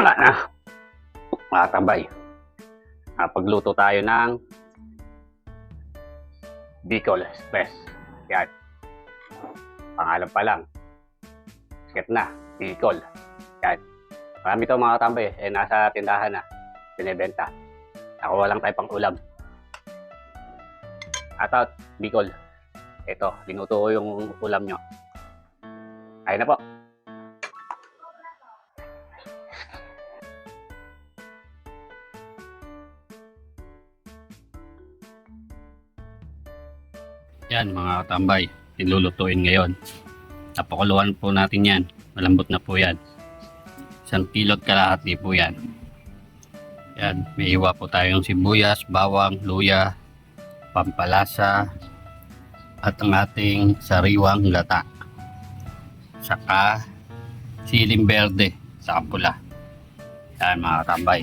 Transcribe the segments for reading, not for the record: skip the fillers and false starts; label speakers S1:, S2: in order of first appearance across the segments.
S1: Wala na, mga tambay. Pagluto tayo ng Bicol Express. Yan. Pangalan pa lang. Sikat na. Bicol. Yan. Marami ito mga tambay. Nasa tindahan na. Binibenta. Nakuha lang tayo pang ulam. At Bicol. Ito. Linuto ko yung ulam nyo. Ayun na po. Yan mga katambay, nilulutuin ngayon. Napakuluan po natin yan. Malambot na po yan. 1 kilot kalahati po yan. Yan, may iwa po tayong sibuyas, bawang, luya, pampalasa, at ang ating sariwang gata. Saka siling berde, saka pula. Yan mga katambay.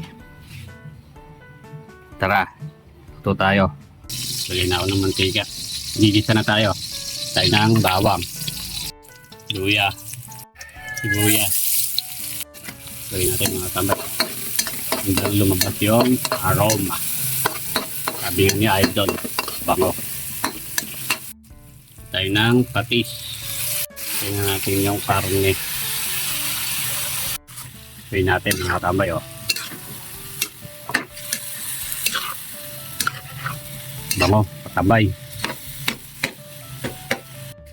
S1: Tara, ito tayo. Bili na ako ng mantika. Gigisa na tayo. Tayo ng bawang, luya, sibuyas. Gawin natin mga tambay. Hanggang lumabas yung aroma. Sabi nga niya, idol, bango. Tayo ng patis. Tingnan natin yung karne. Gawin natin mga tambay. Bango, patambay.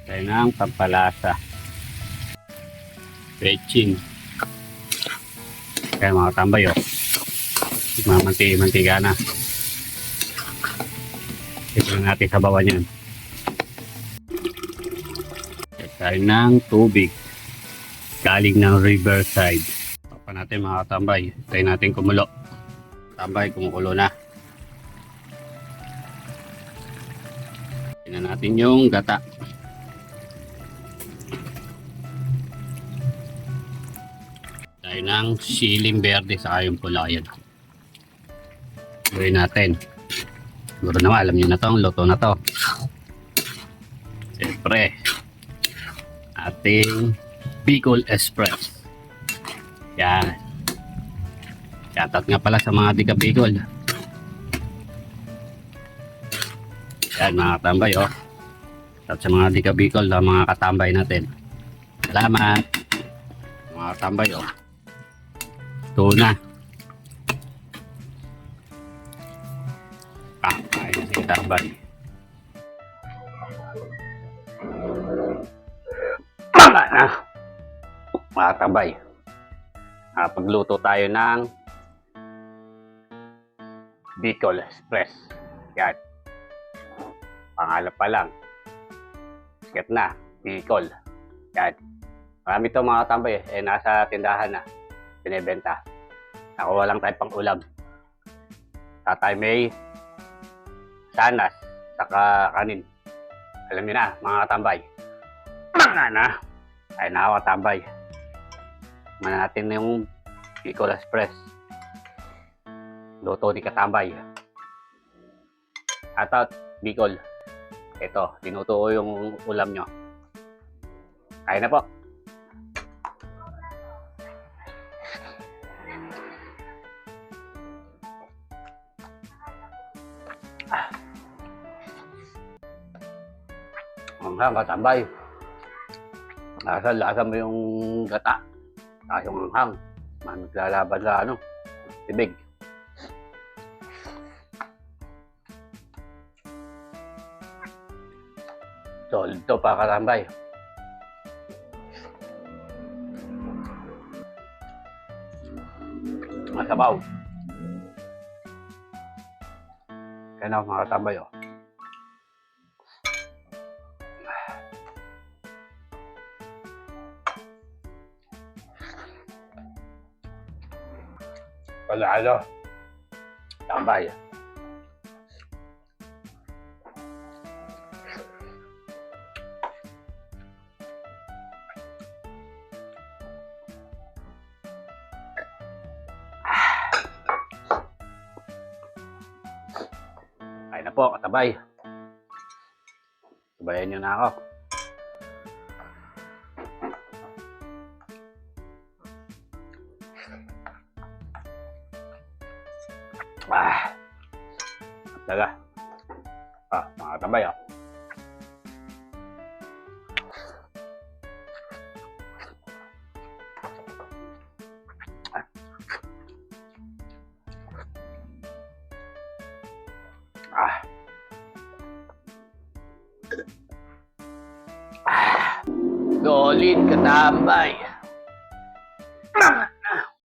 S1: Tayo ng pampalasa. Bechin. Kaya mga tambay mantika na. Ito natin sa bawah niyan. Tayo ng tubig. Galing ng riverside. Papa natin mga tambay. Tayo natin kumulo. Tambay, kumukulo na. Tingnan natin yung gata. Tayo ng siling berde sa yung pula. Yan. Gawin natin. Siguro naman alam nyo na to, luto na to. Siyempre, ating Bicol Express. Yan. Shoutout nga pala sa mga diga Bicol. Yan mga katambay Shoutout sa mga diga Bicol na mga katambay natin. Salamat mga katambay ito na. Ayun na si tambay. Wala na, mga tambay. Pagluto tayo ng Bicol Express. Yan. Pangalan pa lang. Sikat na. Bicol. Yan. Marami ito mga tambay. Nasa tindahan na. Binibenta. Nakuha lang tayo pang ulam. Tatay may sanas. Saka kanin. Alam niyo na mga katambay. Mga na. Ay na katambay. Mana natin yung Bicol Express. Luto ni katambay. At Bicol. Ito, dinuto ko yung ulam nyo. Kaya na po. Ang katambay. Lasa mo yung gata. Tapos yung anghang. Maglalaban sa tibig. Soldo pa katambay. Masabaw. Kaya na mga katambay Palalo. Tambay. Kaya na po, katabay. Sabayan nyo na ako. Ah, talaga. Mga tambay, ah. Ah. Solid katambay.